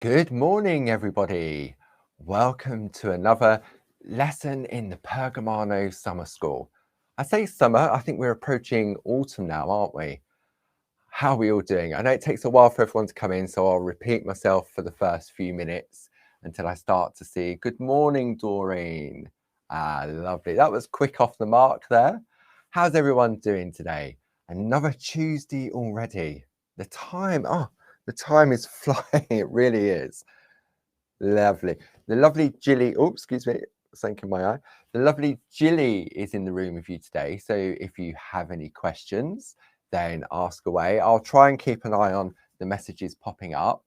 Good morning, everybody. Welcome to another lesson in the Pergamano Summer School. I say summer, I think we're approaching autumn now, aren't we? How are we all doing? I know it takes a while for everyone to come in, so I'll repeat myself for the first few minutes until I start to see. Good morning, Doreen. Lovely. That was quick off the mark there. How's everyone doing today? Another Tuesday already. The time is flying. It really is. Lovely. The lovely Jilly, oh, excuse me, something in my eye. The lovely Jilly is in the room with you today. So if you have any questions, then ask away. I'll try and keep an eye on the messages popping up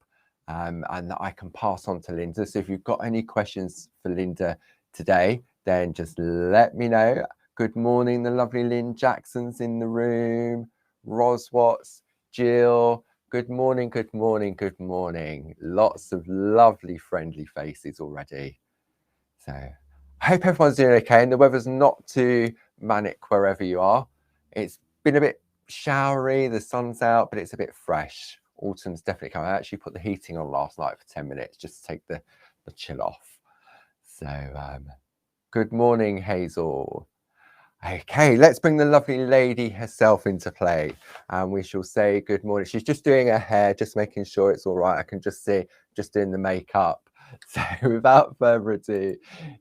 and that I can pass on to Linda. So if you've got any questions for Linda today, then just let me know. Good morning, the lovely Lynn Jackson's in the room. Ros Watts, Jill. Good morning, good morning, good morning. Lots of lovely, friendly faces already. So I hope everyone's doing okay and the weather's not too manic wherever you are. It's been a bit showery, the sun's out, but it's a bit fresh. Autumn's definitely coming. I actually put the heating on last night for 10 minutes just to take the chill off. So good morning, Hazel. Okay, let's bring the lovely lady herself into play and we shall say good morning. She's just doing her hair, just making sure it's all right. I can just see, just doing the makeup. So without further ado,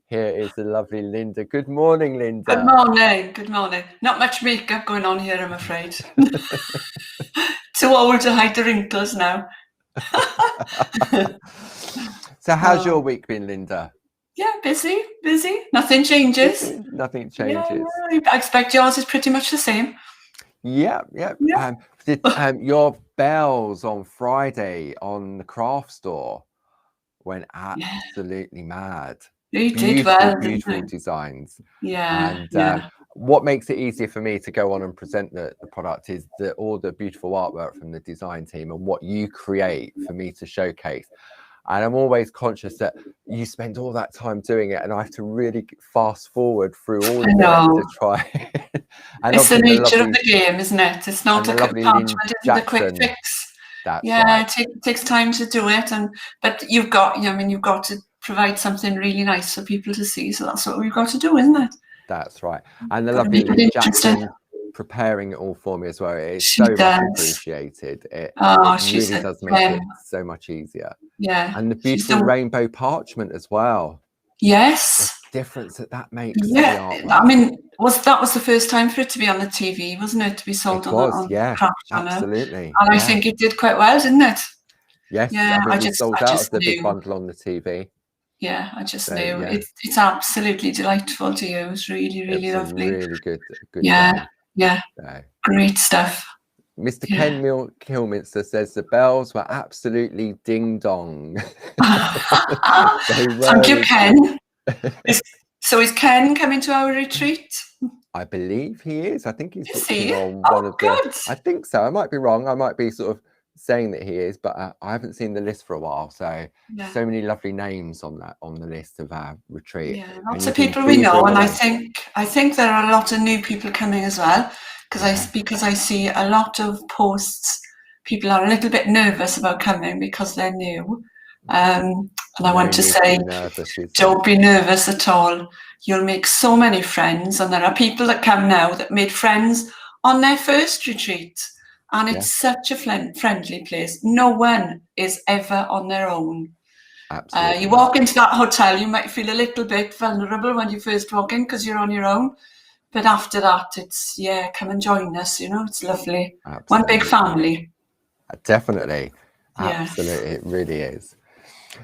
here is the lovely Linda. Good morning, Linda. Good morning, good morning. Not much makeup going on here, I'm afraid. Too old to hide the wrinkles now. So how's your week been, Linda? Yeah, busy. Nothing changes. Nothing changes. Yeah, I expect yours is pretty much the same. Yeah. Your bells on Friday on the craft store went absolutely mad. You did well, beautiful designs. Yeah. And what makes it easier for me to go on and present the product is all the beautiful artwork from the design team and what you create for me to showcase. And I'm always conscious that you spend all that time doing it and I have to really fast forward through all of it to try. And it's the nature of the game, isn't it? It's not a quick fix. That's right. It takes time to do it, but you've got to provide something really nice for people to see. So that's what we've got to do, isn't it? That's right. And the lovely Lynn Jackson preparing it all for me as well. It's so much appreciated. It really does make it so much easier. Yeah. And the beautiful rainbow parchment as well. Yes. The difference that makes. Yeah. I mean, that was the first time for it to be on the TV, wasn't it? To be sold on the Craft channel. Absolutely. And I think it did quite well, didn't it? Yes. Yeah. I just sold out of the big bundle on the TV. Yeah, I just knew. It's absolutely delightful to use. Really, really lovely. Really good. Yeah. Great stuff. Mr. Ken Kilminster says the bells were absolutely ding dong. Thank you, Ken. So is Ken coming to our retreat? I believe he is. I think he's booking on one of the. I think so. I might be wrong. I might be sort of saying that he is, but I haven't seen the list for a while. So many lovely names on the list of our retreat. Yeah, lots of people we know, and I think there are a lot of new people coming as well. Because I see a lot of posts, people are a little bit nervous about coming because they're new. And I want to say, don't be nervous at all. You'll make so many friends. And there are people that come now that made friends on their first retreat. And it's such a friendly place. No one is ever on their own. Absolutely. You walk into that hotel, you might feel a little bit vulnerable when you first walk in because you're on your own. But after that, it's, come and join us, it's lovely. Absolutely. One big family. Definitely. Absolutely, it really is.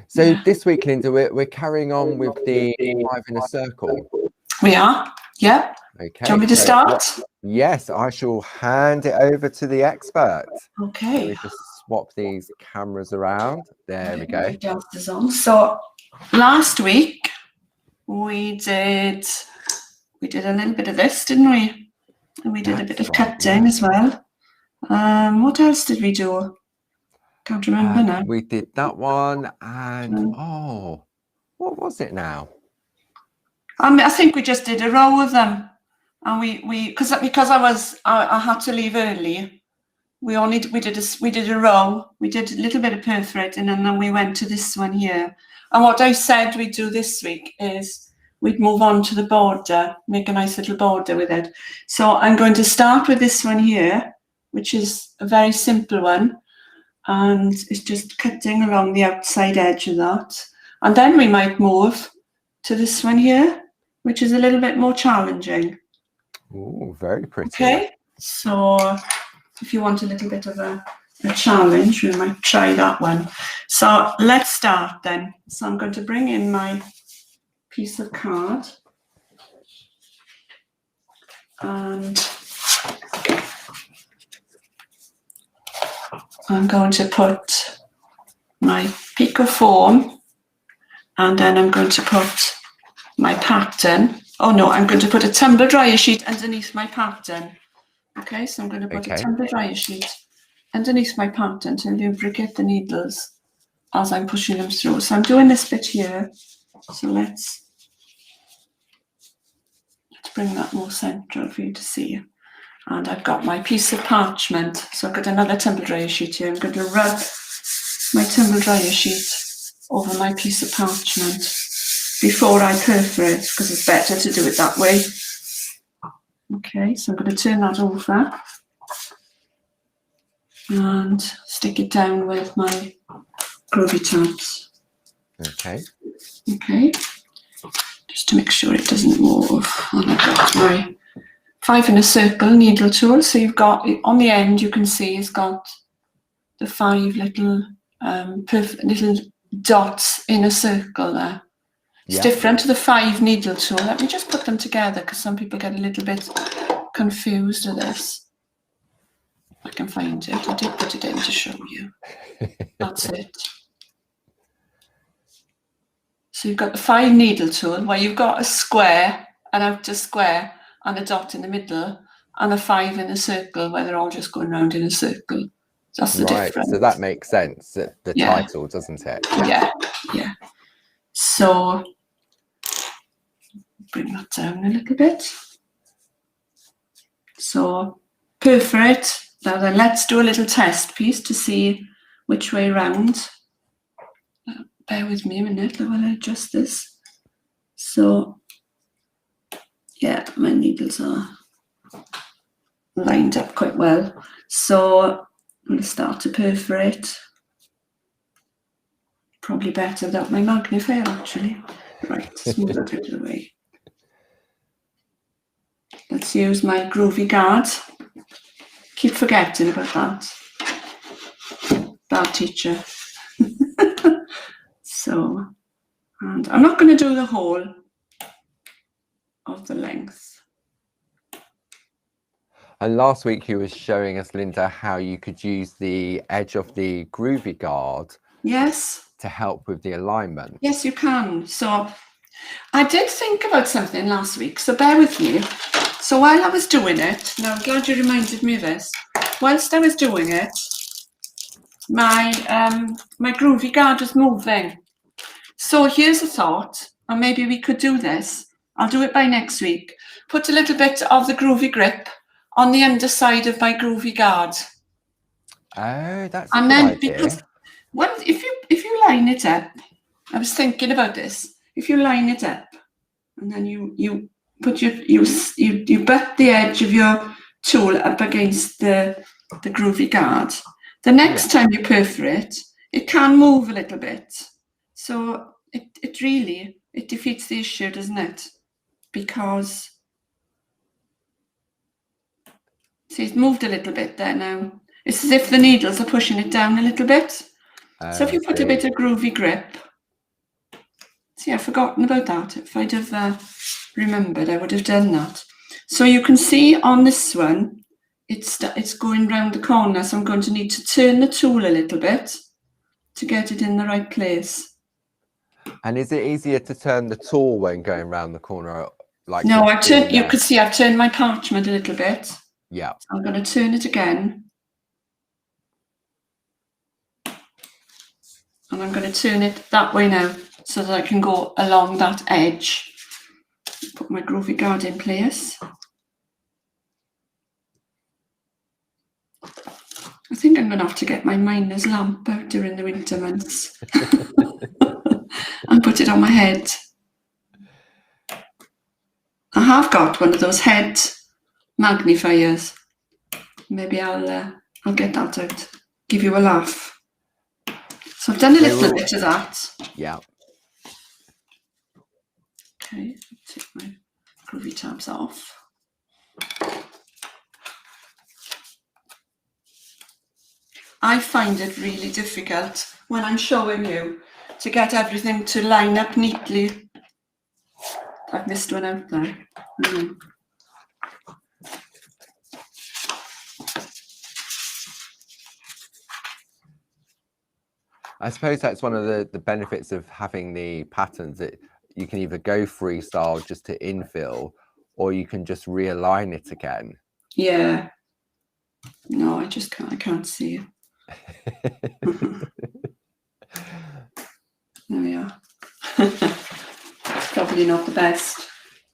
So this week, Linda, we're carrying on with the 5 in a circle. We are, yeah. Okay. Do you want me to start? Yes, I shall hand it over to the expert. Okay. Let me just swap these cameras around. There we go. So last week, we did a little bit of this, didn't we? And we did a bit of cutting as well. What else did we do? Can't remember now. We did that one, and what was it now? I think we just did a row of them, and we because I had to leave early, we did a row, we did a little bit of perforating, and then we went to this one here. And what I said we'd do this week is we'd move on to the border, make a nice little border with it. So I'm going to start with this one here, which is a very simple one, and it's just cutting along the outside edge of that. And then we might move to this one here, which is a little bit more challenging. Oh, very pretty. Okay, so if you want a little bit of a challenge, we might try that one. So let's start then. So I'm going to bring in my piece of card, and I'm going to put my pico foam, and then I'm going to put my pattern. Oh no, I'm going to put a tumble dryer sheet underneath my pattern. Okay, so I'm going to put a tumble dryer sheet underneath my pattern to lubricate the needles as I'm pushing them through. So I'm doing this bit here. So let's bring that more central for you to see. And I've got my piece of parchment. So I've got another tumble dryer sheet here. I'm going to rub my tumble dryer sheet over my piece of parchment before I perforate, because it's better to do it that way. Okay, so I'm going to turn that over and stick it down with my groovy tabs. Okay. Okay, just to make sure it doesn't move. And I've got my 5 in a circle needle tool. So you've got, on the end, you can see it's got the 5 little little dots in a circle there. It's different to the 5 needle tool. Let me just put them together, because some people get a little bit confused with this. I can find it. I did put it in to show you. That's it. So you've got the 5 needle tool, where you've got a square, an outer square, and a dot in the middle, and a 5 in a circle, where they're all just going round in a circle. That's the difference. So that makes sense, the title, doesn't it? Yeah. So bring that down a little bit. So perforate. Now then, let's do a little test piece to see which way round. Bear with me a minute while I adjust this. So yeah, my needles are lined up quite well. So I'm going to start to perforate. Probably better without my magnifier, actually. Right, smooth that out of the way. Let's use my groovy guard. Keep forgetting about that. Bad teacher. So, and I'm not going to do the whole of the length. And last week you were showing us, Linda, how you could use the edge of the groovy guard. Yes. To help with the alignment. Yes, you can. So I did think about something last week, so bear with me. So while I was doing it, now I'm glad you reminded me of this. Whilst I was doing it, my groovy guard was moving. So here's a thought, and maybe we could do this. I'll do it by next week. Put a little bit of the groovy grip on the underside of my groovy guard. Oh, that's a good idea. Because if you line it up, I was thinking about this. If you line it up, and then you put you butt the edge of your tool up against the groovy guard. The next time you perforate, it can move a little bit. So it really defeats the issue, doesn't it? Because see, it's moved a little bit there now. It's as if the needles are pushing it down a little bit. So if you put a bit of groovy grip, see, I've forgotten about that. If I'd have remembered, I would have done that. So you can see on this one, it's going round the corner. So I'm going to need to turn the tool a little bit to get it in the right place. And is it easier to turn the tool when going round the corner? Like no, you could see I've turned my parchment a little bit. Yeah. So I'm going to turn it again. And I'm going to turn it that way now so that I can go along that edge. Put my groovy guard in place. I think I'm going to have to get my miner's lamp out during the winter months and put it on my head. I have got one of those head magnifiers. Maybe I'll get that out. Give you a laugh. So I've done a little bit of that. Yeah. Okay, take my groovy tabs off. I find it really difficult when I'm showing you to get everything to line up neatly. I've missed one out there. I suppose that's one of the benefits of having the patterns, that you can either go freestyle just to infill, or you can just realign it again. Yeah. No, I can't see it. There we are. It's probably not the best.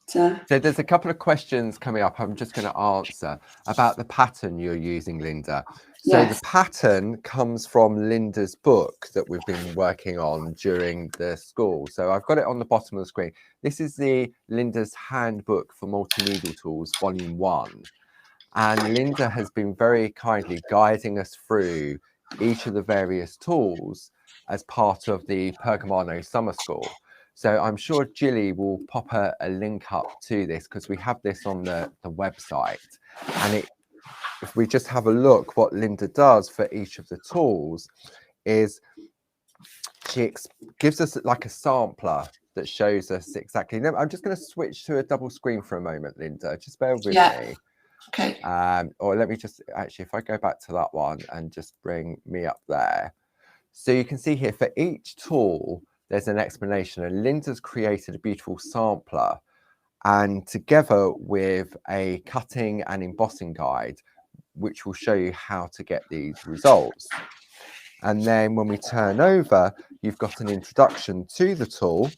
So there's a couple of questions coming up I'm just going to answer about the pattern you're using, Linda. So yes. The pattern comes from Linda's book that we've been working on during the school. So I've got it on the bottom of the screen. This is the Linda's Handbook for Multi-Needle Tools, Volume 1. And Linda has been very kindly guiding us through each of the various tools as part of the Pergamano Summer School. So I'm sure Jilly will pop a link up to this, because we have this on the website. And if we just have a look, what Linda does for each of the tools is she gives us like a sampler that shows us exactly. Now, I'm just going to switch to a double screen for a moment, Linda. Just bear with me. Okay. Or let me just, actually, if I go back to that one and just bring me up there. So you can see here for each tool, there's an explanation, and Linda's created a beautiful sampler, and together with a cutting and embossing guide, which will show you how to get these results. And then when we turn over, you've got an introduction to the tool,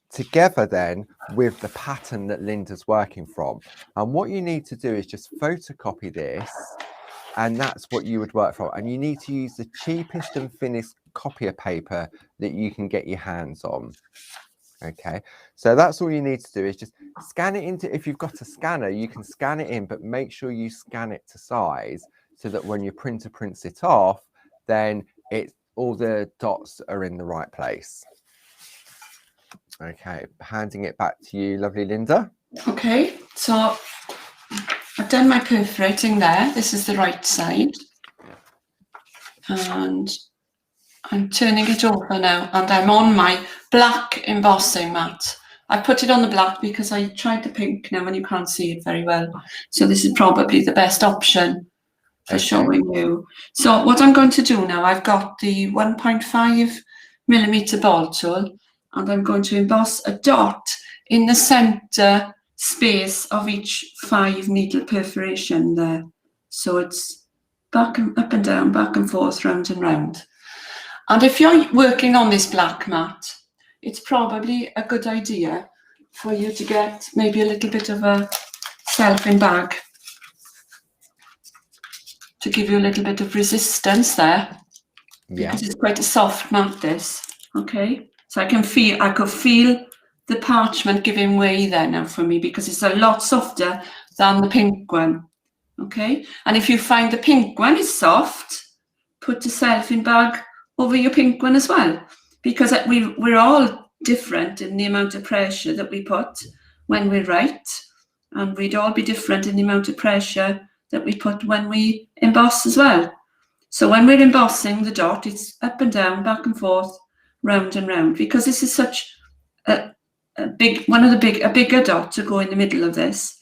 together then with the pattern that Linda's working from. And what you need to do is just photocopy this, and that's what you would work from. And you need to use the cheapest and thinnest copier paper that you can get your hands on. Okay, so that's all you need to do, is just scan it into, if you've got a scanner, you can scan it in, but make sure you scan it to size, so that when your printer prints it off, then all the dots are in the right place. Okay, handing it back to you, lovely Linda. Okay, so I've done my perforating there. This is the right side. And I'm turning it over now, and I'm on my black embossing mat. I put it on the black because I tried the pink now and you can't see it very well. So this is probably the best option for showing you. So what I'm going to do now, I've got the 1.5mm ball tool, and I'm going to emboss a dot in the center space of each 5 needle perforation there. So it's up and down, back and forth, round and round. And if you're working on this black mat, it's probably a good idea for you to get maybe a little bit of a cellophane bag to give you a little bit of resistance there. Yeah. Because it's quite a soft mat, this. Okay. So I could feel the parchment giving way there now for me, because it's a lot softer than the pink one. Okay. And if you find the pink one is soft, put the cellophane bag over your pink one as well, because we're all different in the amount of pressure that we put when we write, and we'd all be different in the amount of pressure that we put when we emboss as well. So when we're embossing the dot, it's up and down, back and forth, round and round, because this is such a bigger dot to go in the middle of this.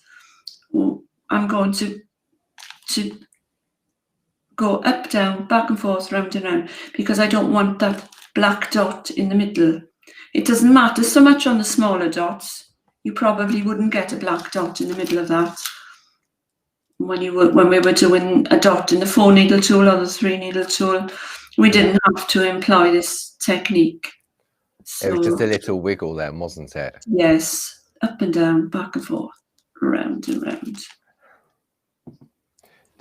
I'm going to go up, down, back and forth, round and round, because I don't want that black dot in the middle. It doesn't matter so much on the smaller dots. You probably wouldn't get a black dot in the middle of that when we were doing a dot in the 4-needle tool or the 3-needle tool. We didn't have to employ this technique. So, it was just a little wiggle then, wasn't it? Yes, up and down, back and forth, round and round.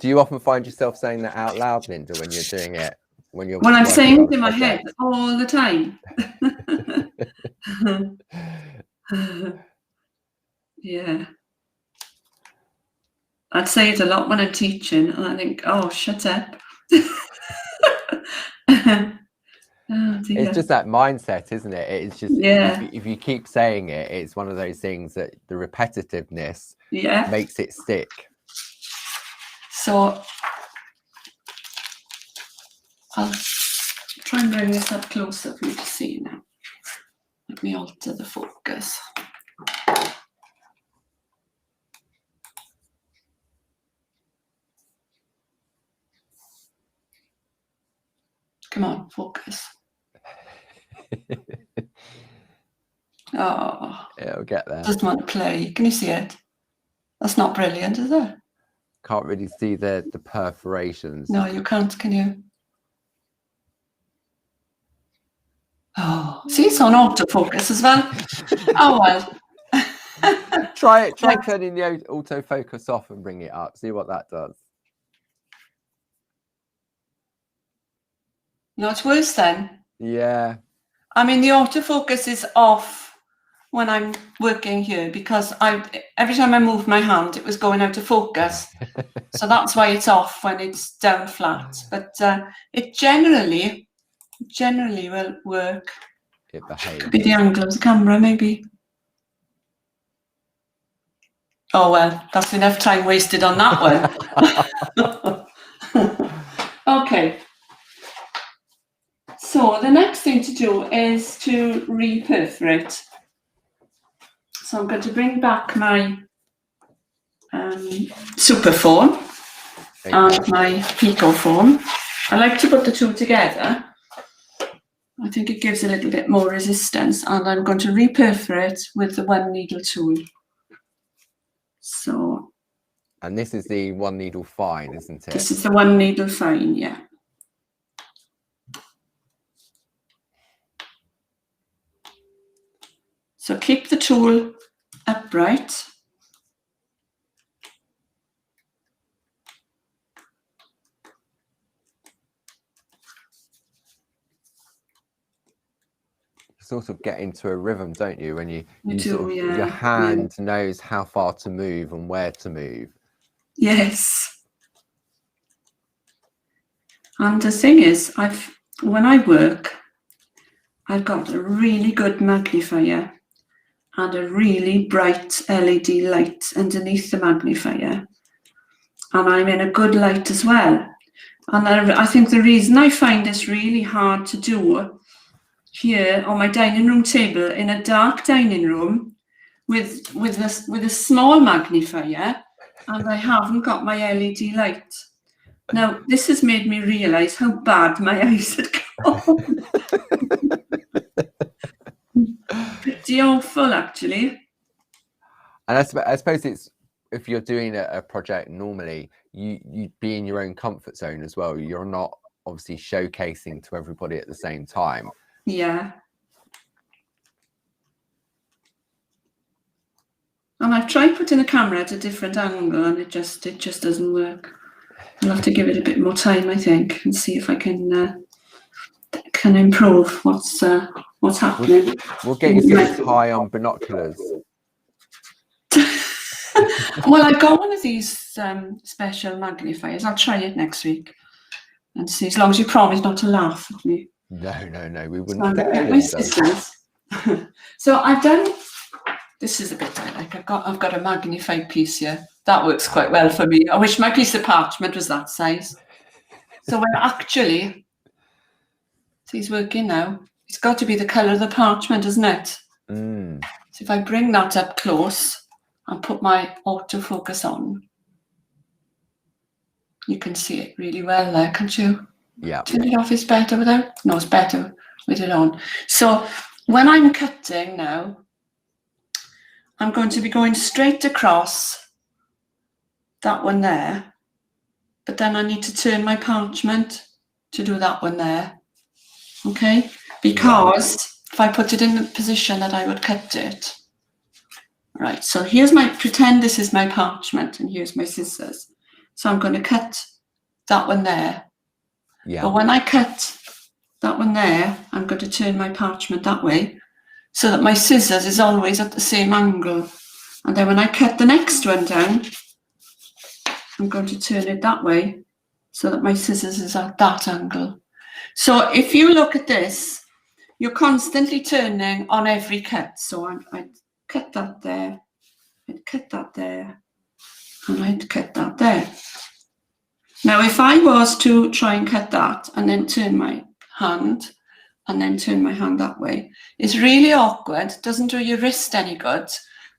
Do you often find yourself saying that out loud, Linda, when you're doing it? When I'm saying it in my head all the time. Yeah. I'd say it a lot when I'm teaching, and I think, oh, shut up. Oh, it's just that mindset, isn't it? It's just, if you keep saying it, it's one of those things that the repetitiveness makes it stick. So I'll try and bring this up closer for you to see now. Let me alter the focus. Come on, focus. Oh, it'll get there. Doesn't want to play. Can you see it? That's not brilliant, is it? Can't really see the perforations. No, you can't, can you? Oh, see, it's on autofocus as well. Oh well. Try turning the autofocus off and bring it up. See what that does. No, it's worse then. Yeah. I mean, the autofocus is off when I'm working here because every time I moved my hand, it was going out of focus. So that's why it's off when it's down flat. But it generally will work. It behaves. Could be the angle of the camera, maybe. Oh, well, that's enough time wasted on that one. Okay. So the next thing to do is to reperforate. So I'm going to bring back my super foam and my pico foam. I like to put the two together. I think it gives a little bit more resistance, and I'm going to reperforate with the one needle tool. So. And this is the one needle fine, isn't it? This is the one needle fine, yeah. So keep the tool upright. Sort of get into a rhythm, don't you? When you your hand knows how far to move and where to move. Yes. And the thing is, when I work, I've got a really good magnifier and a really bright LED light underneath the magnifier. And I'm in a good light as well. And I think the reason I find this really hard to do here on my dining room table in a dark dining room with a small magnifier, and I haven't got my LED light. Now, this has made me realise how bad my eyes had gone. Pretty awful, actually. And I suppose it's, if you're doing a project normally, you'd be in your own comfort zone as well. You're not obviously showcasing to everybody at the same time. Yeah. And I've tried putting the camera at a different angle, and it just doesn't work. I'll have to give it a bit more time, I think, and see if I can improve what's happening. We'll get you to high on binoculars. Well, I've got one of these special magnifiers. I'll try it next week and see, as long as you promise not to laugh at me. No, we wouldn't. My sisters. So I've done. This is a bit I like. I've got a magnified piece here. That works quite well for me. I wish my piece of parchment was that size. So we're actually. So he's working now. It's got to be the colour of the parchment, isn't it? Mm. So if I bring that up close and put my autofocus on, you can see it really well there, can't you? Yeah. Turn it off is better without? No, it's better with it on. So when I'm cutting now, I'm going to be going straight across that one there, but then I need to turn my parchment to do that one there. Okay? Because if I put it in the position that I would cut it. Right, so pretend this is my parchment and here's my scissors. So I'm going to cut that one there. Yeah. But when I cut that one there, I'm going to turn my parchment that way so that my scissors is always at the same angle. And then when I cut the next one down, I'm going to turn it that way so that my scissors is at that angle. So if you look at this, you're constantly turning on every cut. So I'd cut that there, I'd cut that there, and I'd cut that there. Now, if I was to try and cut that and then turn my hand and then turn my hand that way, it's really awkward, doesn't do your wrist any good,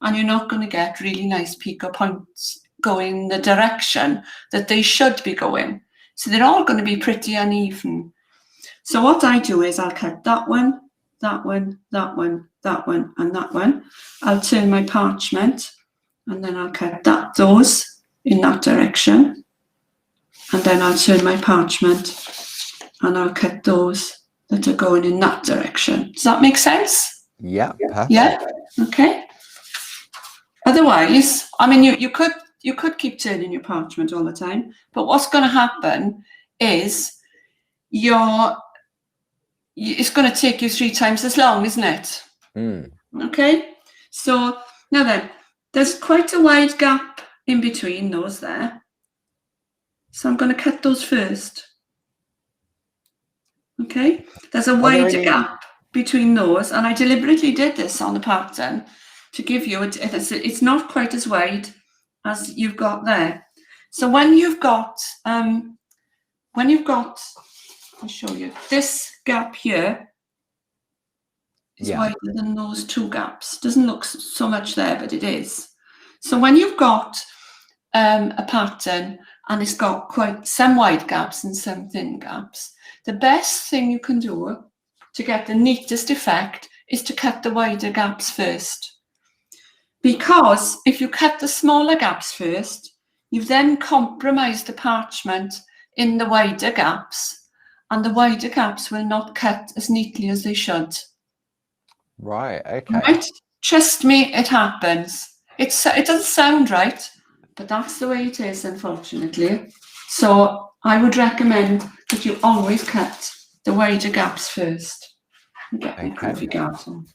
and you're not going to get really nice picot points going the direction that they should be going. So they're all going to be pretty uneven. So what I do is I'll cut that one, that one, that one, that one, and that one. I'll turn my parchment and then I'll cut those in that direction. And then I'll turn my parchment and I'll cut those that are going in that direction. Does that make sense? Yeah, perfect. Yeah, okay. Otherwise, I mean, you could keep turning your parchment all the time, but what's going to happen is it's going to take you 3 times as long, isn't it? Okay, so now then, there's quite a wide gap in between those there. So I'm going to cut those first. Okay, there's a wider gap between those, and I deliberately did this on the pattern to give you it's not quite as wide as you've got there. So when you've got I'll show you, this gap here is wider than those 2 gaps. Doesn't look so much there, but it is. So when you've got a pattern and it's got quite some wide gaps and some thin gaps, the best thing you can do to get the neatest effect is to cut the wider gaps first. Because if you cut the smaller gaps first, you've then compromised the parchment in the wider gaps, and the wider gaps will not cut as neatly as they should. Right, okay. Right? Trust me, it happens. It doesn't sound right, but that's the way it is, unfortunately. So I would recommend that you always cut the wider gaps first. Get my coffee guards on.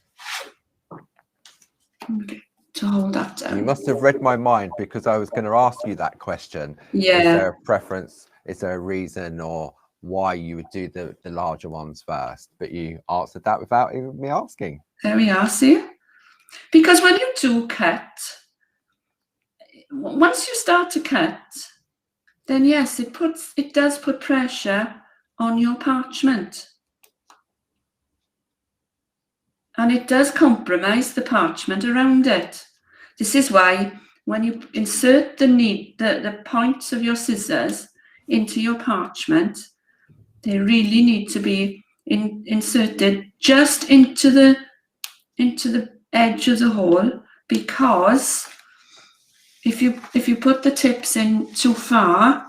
Okay, to hold that down. You must have read my mind, because I was going to ask you that question. Yeah. Is there a preference? Is there a reason or why you would do the larger ones first? But you answered that without even me asking. There we are, see? Because when you do cut, once you start to cut, then yes, it does put pressure on your parchment. And it does compromise the parchment around it. This is why when you insert the points of your scissors into your parchment, they really need to be inserted just into the edge of the hole, because if you put the tips in too far,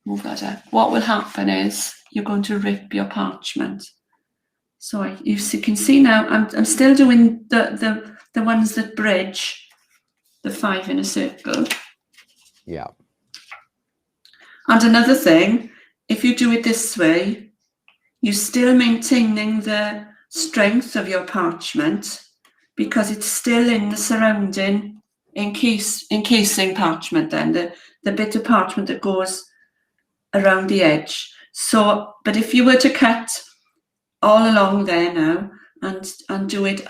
move that up, what will happen is you're going to rip your parchment. So you can see now I'm still doing the ones that bridge the 5 in a circle. Yeah. And another thing, if you do it this way, you're still maintaining the strength of your parchment, because it's still in the surrounding encasing parchment, then the bit of parchment that goes around the edge. So, but if you were to cut all along there now and do it,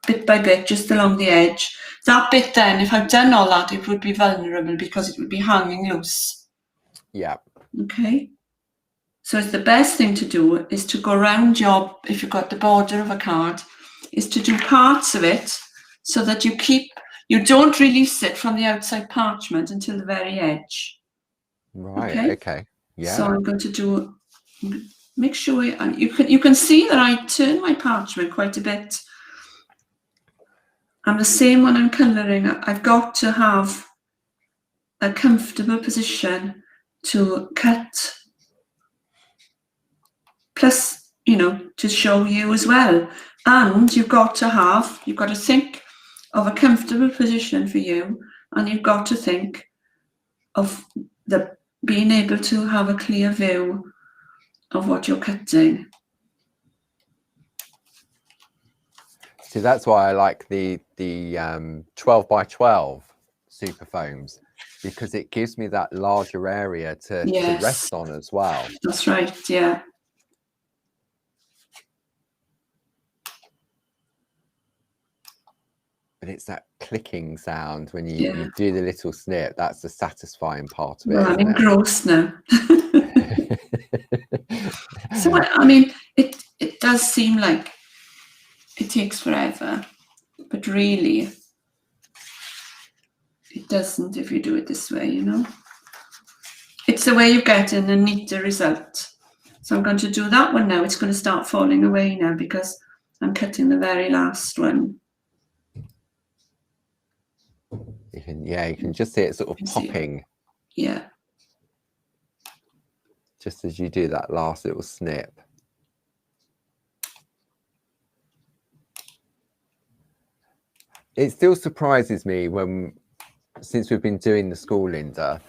bit by bit, just along the edge, that bit then, if I've done all that, it would be vulnerable because it would be hanging loose. Yeah. Okay. So it's the best thing to do is to go around if you've got the border of a card, is to do parts of it so that you don't release it from the outside parchment until the very edge. Right, okay. Yeah. So I'm going to make sure, and you can see that I turn my parchment quite a bit. And the same when I'm colouring, I've got to have a comfortable position to cut. Plus, to show you as well. And you've got to think of a comfortable position for you and you've got to think of being able to have a clear view of what you're cutting. See, that's why I like the 12 by 12 super foams, because it gives me that larger area to rest on as well. That's right, yeah. But it's that clicking sound when you do the little snip. That's the satisfying part of it. I'm engrossed now. So, I mean, it does seem like it takes forever, but really it doesn't if you do it this way, you know. It's the way you get in a neater result. So I'm going to do that one now. It's going to start falling away now because I'm cutting the very last one. You can just see it sort of popping. Yeah. Just as you do that last little snip. It still surprises me since we've been doing the school, Linda,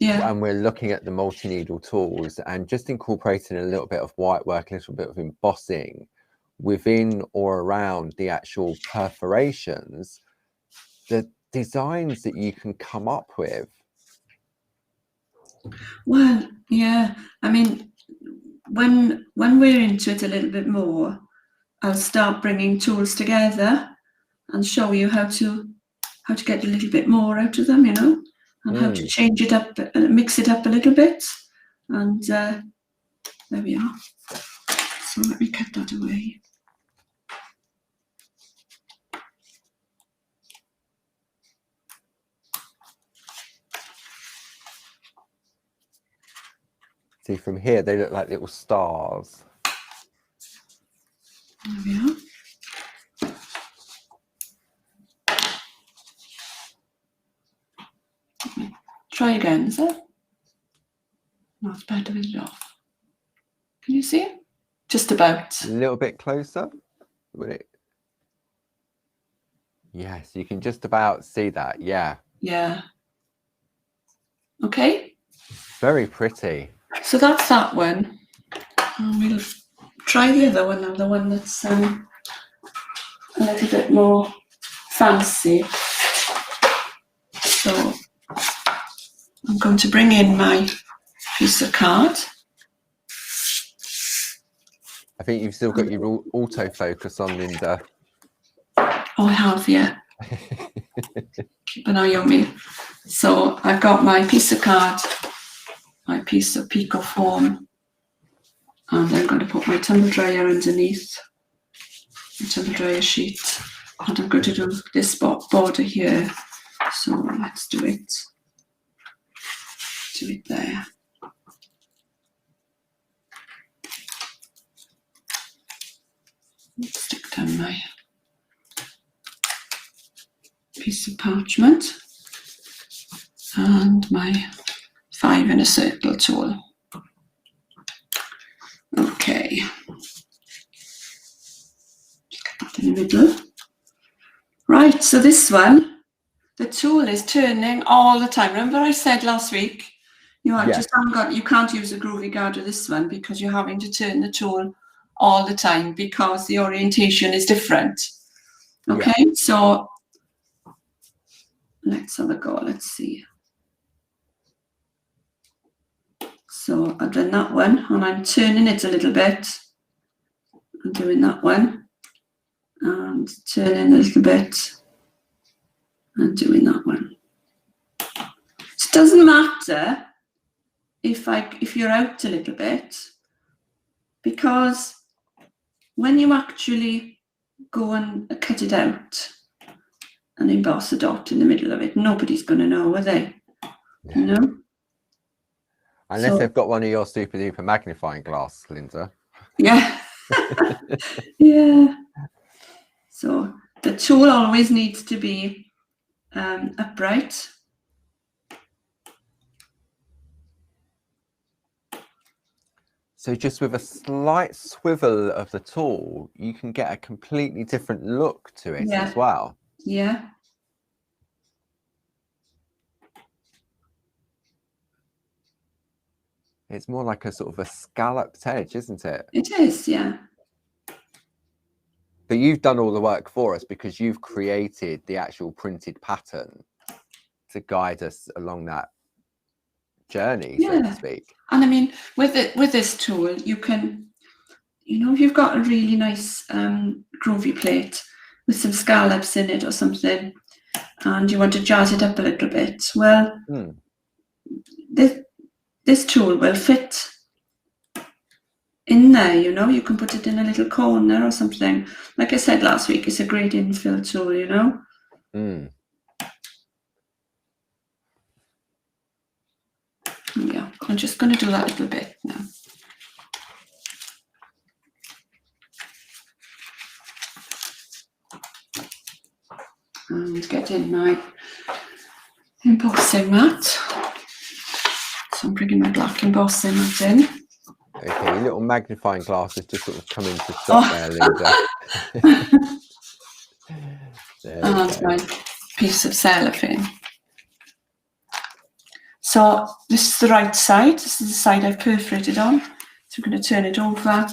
and we're looking at the multi-needle tools and just incorporating a little bit of white work, a little bit of embossing within or around the actual perforations, the designs that you can come up with. Well, yeah, I mean, when we're into it a little bit more, I'll start bringing tools together and show you how to get a little bit more out of them, you know, and how to change it up, mix it up a little bit. And there we are. So let me cut that away. See, from here, they look like little stars. There we are. Try again, is it? No, it's better with it off. Can you see it? Just about. A little bit closer. Yes, you can just about see that. Yeah. Yeah. Okay. Very pretty. So that's that one. And we'll try the other one now, the one that's a little bit more fancy. So I'm going to bring in my piece of card. I think you've still got your autofocus on, Linda. Oh, I have, yeah. Keep an eye on me. So I've got my piece of card, my piece of pico foam, and I'm going to put my tumble dryer underneath, the tumble dryer sheet, and I'm going to do this border here. So let's do it. Do it there. Stick down my piece of parchment and my 5 in a circle tool. Okay. Get that in the middle. Right, so this one, the tool is turning all the time. Remember I said last week, you can't use a groovy guard with this one because you're having to turn the tool all the time because the orientation is different. Okay, so let's have a go. Let's see. So I've done that one and I'm turning it a little bit. I'm doing that one and turning a little bit and doing that one. It doesn't matter if you're out a little bit, because when you actually go and cut it out and emboss a dot in the middle of it, nobody's going to know, are they? Yeah. You know? Unless they've got one of your super duper magnifying glass, Linda. Yeah. Yeah. So the tool always needs to be upright. So just with a slight swivel of the tool, you can get a completely different look to it as well. Yeah. It's more like a sort of a scalloped edge, isn't it? It is, yeah. But you've done all the work for us because you've created the actual printed pattern to guide us along that journey, so to speak. And I mean, with this tool, you can, if you've got a really nice groovy plate with some scallops in it or something, and you want to jazz it up a little bit, well, this tool will fit in there, you can put it in a little corner or something. Like I said last week, it's a great infill tool, Yeah, I'm just going to do that little bit now. And get in my embossing mat. So I'm bringing my black embossing mat in. Okay, little magnifying glasses just sort of come into shot there, Linda. And my piece of cellophane. So this is the right side. This is the side I've perforated on. So I'm going to turn it over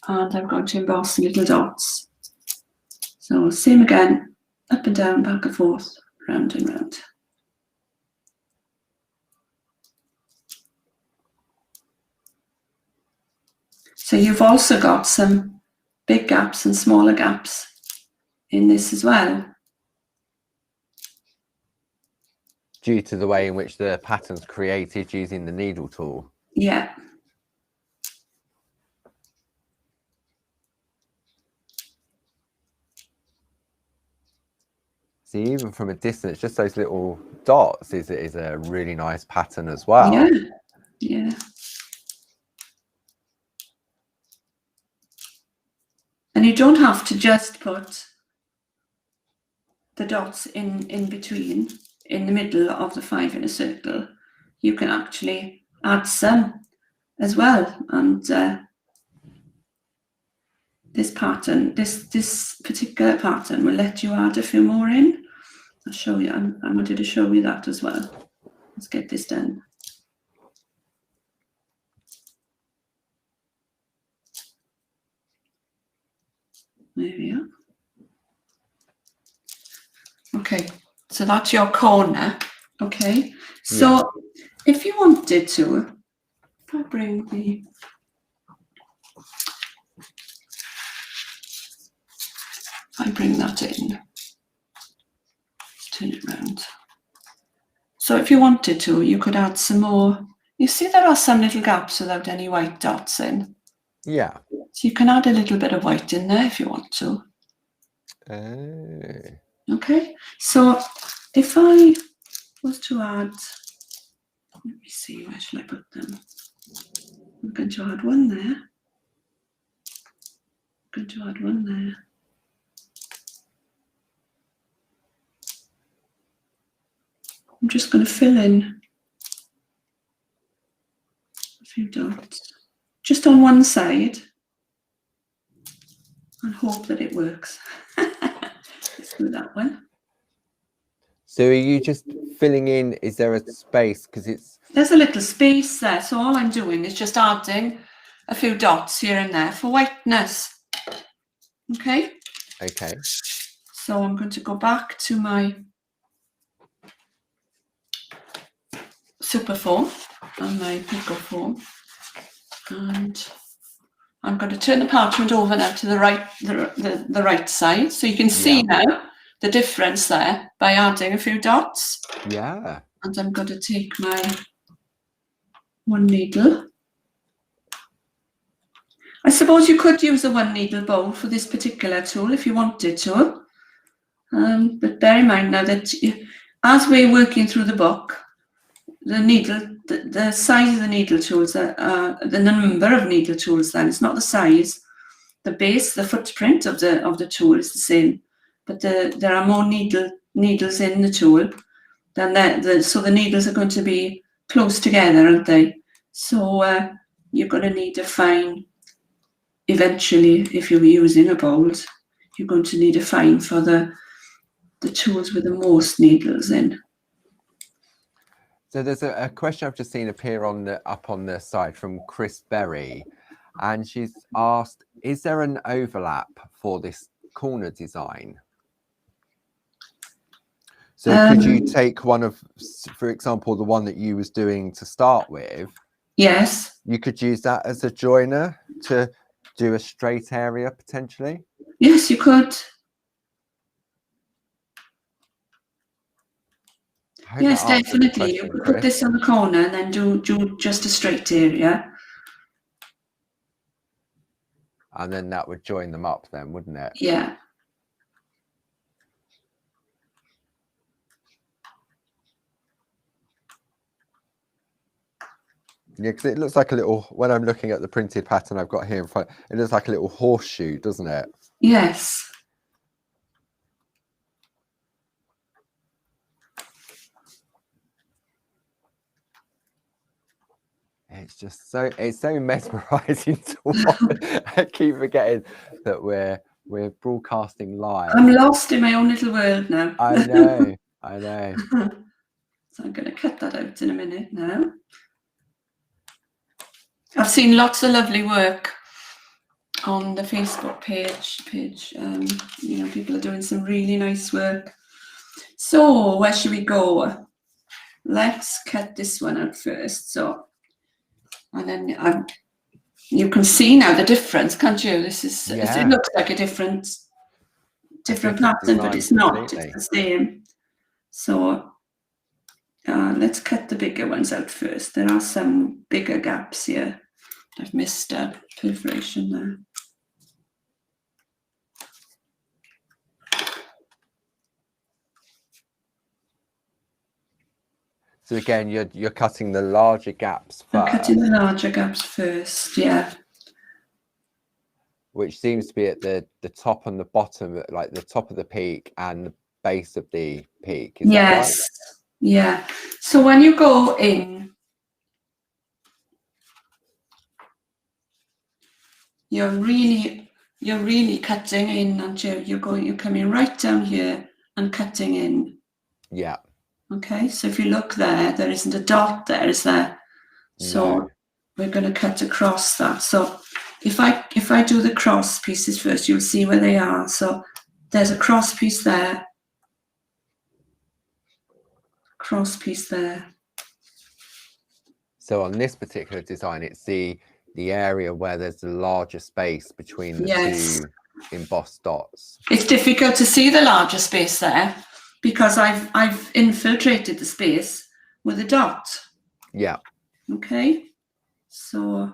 and I'm going to emboss little dots. So same again, up and down, back and forth, round and round. So you've also got some big gaps and smaller gaps in this as well. Due to the way in which the pattern's created using the needle tool. Yeah. See, even from a distance, just those little dots is a really nice pattern as well. Yeah, yeah. And you don't have to just put the dots in between, in the middle of the 5 in a circle. You can actually add some as well. And this pattern, this particular pattern will let you add a few more in. I'll show you. I wanted to show you that as well. Let's get this done. There we are. Okay, so that's your corner. Okay, so if you wanted to, if I bring that in, let's turn it around. So if you wanted to, you could add some more. You see there are some little gaps without any white dots in. Yeah. So you can add a little bit of white in there if you want to. Okay, so if I was to add, let me see, where shall I put them? I'm going to add one there. I'm going to add one there. I'm just going to fill in a few dots, just on one side, and hope that it works. Let's do that one. So are you just filling in, is there a space? Because there's a little space there, so all I'm doing is just adding a few dots here and there for whiteness. Okay? Okay. So I'm going to go back to my super foam and my pico foam, and I'm going to turn the parchment over now to the right side, so you can see now the difference there by adding a few dots. Yeah. And I'm going to take my one needle. I suppose you could use a one needle bowl for this particular tool if you wanted to. But bear in mind now that as we're working through the book, the size of the needle tools, the number of needle tools, then it's not the size. The base, the footprint of the tool is the same, but there are more needles in the tool than so the needles are going to be close together, aren't they? So you're going to need a fine. Eventually, if you're using a bowl, you're going to need a fine for the tools with the most needles in. So there's a question I've just seen appear up on the side from Chris Berry, and she's asked, is there an overlap for this corner design? So could you take one of, for example, the one that you was doing to start with? Yes. You could use that as a joiner to do a straight area potentially? Yes, you could. Yes, definitely. You could put this on the corner and then do just a straight area. And then that would join them up then, wouldn't it? Yeah. Yeah, because it looks like a little, when I'm looking at the printed pattern I've got here in front, it looks like a little horseshoe, doesn't it? Yes. It's just so, it's so mesmerizing to watch. I keep forgetting that we're broadcasting live. I'm lost in my own little world now. I know, I know. So I'm going to cut that out in a minute now. I've seen lots of lovely work on the Facebook page. You know, people are doing some really nice work. So where should we go? Let's cut this one out first. So, and then you can see now the difference, can't you? This is, it looks like a different pattern, but it's not. Completely. It's the same. So let's cut the bigger ones out first. There are some bigger gaps here. I've missed a perforation there. So again, you're cutting the larger gaps first. I'm cutting the larger gaps first, yeah. Which seems to be at the top and the bottom, like the top of the peak and the base of the peak. Is that right? Yeah. So when you go in, you're really cutting in, aren't you? You're coming right down here and cutting in. Yeah. Okay, so if you look there isn't a dot there, is there? So we're going to cut across that. So if I do the cross pieces first, you'll see where they are. So there's a cross piece there, cross piece there. So on this particular design, it's the area where there's the larger space between the two embossed dots. It's difficult to see the larger space there because I've infiltrated the space with a dot. Yeah. Okay. So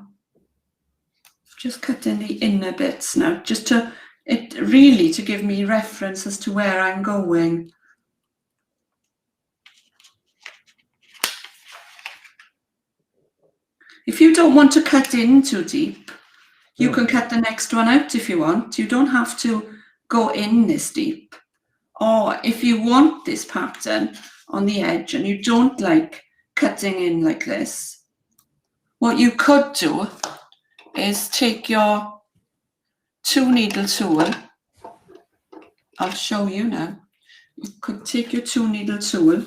just cutting the inner bits now, just to give me reference as to where I'm going. If you don't want to cut in too deep, you can cut the next one out if you want. You don't have to go in this deep. Or if you want this pattern on the edge and you don't like cutting in like this, what you could do is take your 2-needle tool. I'll show you now. You could take your 2-needle tool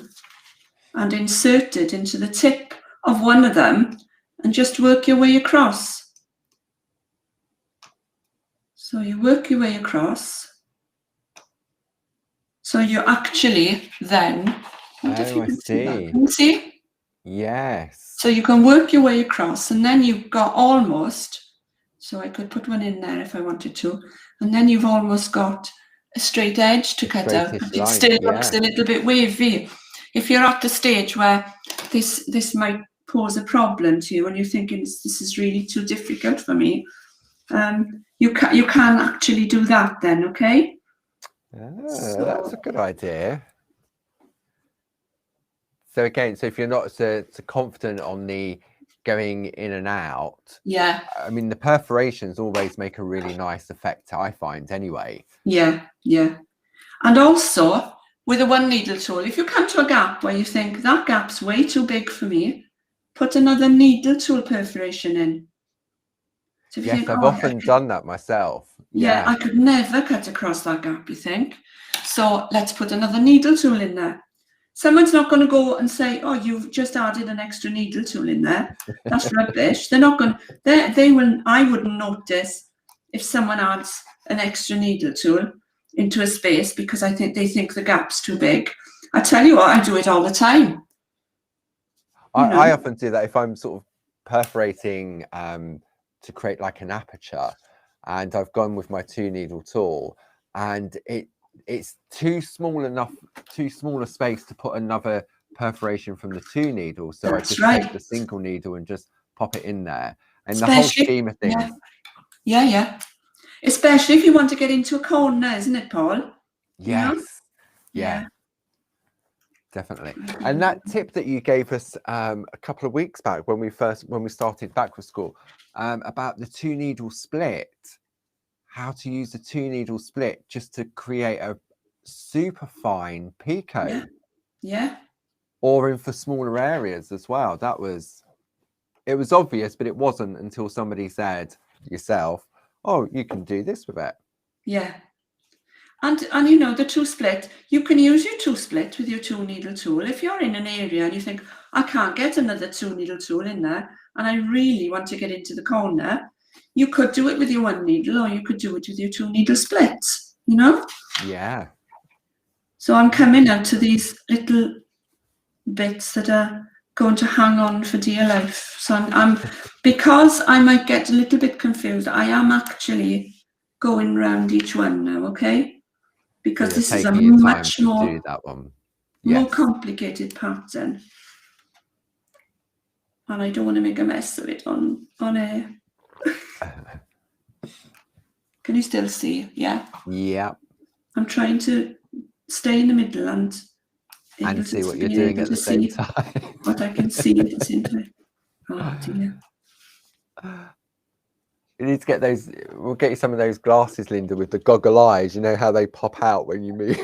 and insert it into the tip of one of them and just work your way across. So you work your way across. So you actually then, I see. Can you see? Yes. So you can work your way across and then you've got almost, so I could put one in there if I wanted to, and then you've almost got a straight edge to cut out. It still looks a little bit wavy. If you're at the stage where this might pose a problem to you and you're thinking this is really too difficult for me, you can actually do that then, okay? So that's a good idea. So again, so if you're not so confident on the going in and out, I mean the perforations always make a really nice effect, I find anyway. Yeah. And also with a 1-needle tool, if you come to a gap where you think that gap's way too big for me, put another needle tool perforation in. So yes, think, I've often done that myself. Yeah, I could never cut across that gap, you think. So let's put another needle tool in there. Someone's not going to go and say, "Oh, you've just added an extra needle tool in there. That's rubbish." They're not going. They will. I wouldn't notice if someone adds an extra needle tool into a space because they think the gap's too big. I tell you what, I do it all the time. I often do that if I'm sort of perforating to create like an aperture, and I've gone with my 2-needle tool, and it's too small a space to put another perforation from the 2 needles. So I just take the single needle and just pop it in there. And the whole scheme of things. Yeah. Especially if you want to get into a corner, isn't it, Paul? Yes. Yeah. Definitely. And that tip that you gave us a couple of weeks back when we started Backward School about the 2-needle split, how to use the 2-needle split just to create a super fine picot. Yeah. Or in for smaller areas as well. It was obvious, but it wasn't until somebody said yourself, "Oh, you can do this with it." Yeah. And the 2-split, you can use your 2-split with your 2-needle tool. If you're in an area and you think, "I can't get another 2-needle tool in there, and I really want to get into the corner," you could do it with your 1 needle, or you could do it with your 2-needle splits, Yeah. So I'm coming out to these little bits that are going to hang on for dear life. So I'm because I might get a little bit confused, I am actually going round each one now, okay? Because this is a much more complicated pattern, and I don't want to make a mess of it on air. Can you still see? Yeah. I'm trying to stay in the middle and see what you're doing at the same time. What I can see at the same time. Oh dear. You need to get those. We'll get you some of those glasses, Linda, with the goggle eyes. You know how they pop out when you move,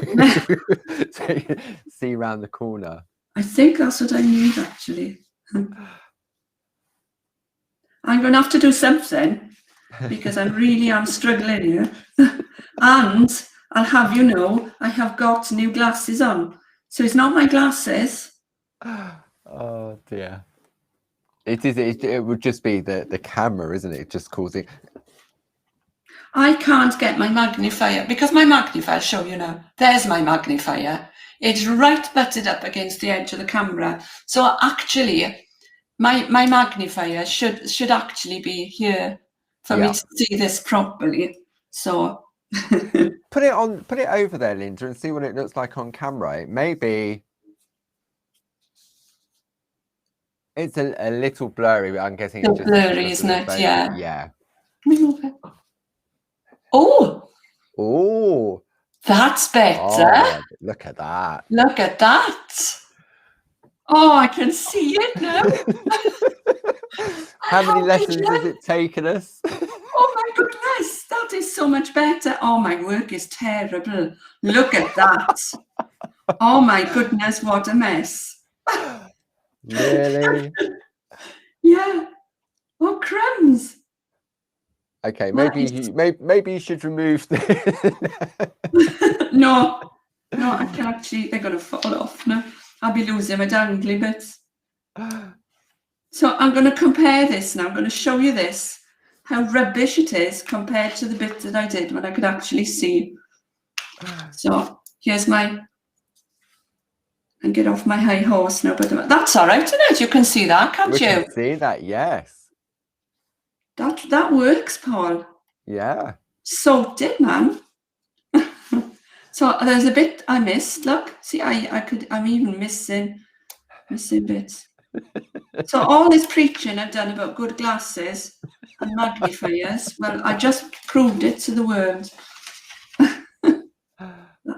so you see around the corner. I think that's what I need, actually. I'm going to have to do something because I really am struggling here. And I'll have you know, I have got new glasses on, so it's not my glasses. Oh dear. It is. It would just be the camera, isn't it? Just causing. I can't get my magnifier because my magnifier. Show you now. There's my magnifier. It's right butted up against the edge of the camera. So actually, my magnifier should actually be here for me to see this properly. So put it over there, Linda, and see what it looks like on camera. Maybe. It's a little blurry, but I'm guessing it's just blurry, isn't it? Yeah. Yeah. Oh, that's better. Oh, look at that. Look at that. Oh, I can see it now. How many lessons has it taken us? Oh my goodness, that is so much better. Oh, my work is terrible. Look at that. Oh my goodness, what a mess. Really? Yeah. Oh, crumbs. Okay, maybe you should remove the. No, I can actually. They're gonna fall off now. I'll be losing my dangly bits. So I'm going to compare this now. I'm going to show you this, how rubbish it is compared to the bit that I did when I could actually see. So here's and get off my high horse now, but that's all right, isn't it? You can see that, can't you? We can see that, yes. That works, Paul. Yeah. Sorted, man. So there's a bit I missed. Look, see, I'm even missing bits. So all this preaching I've done about good glasses and magnifiers, well, I just proved it to the world. That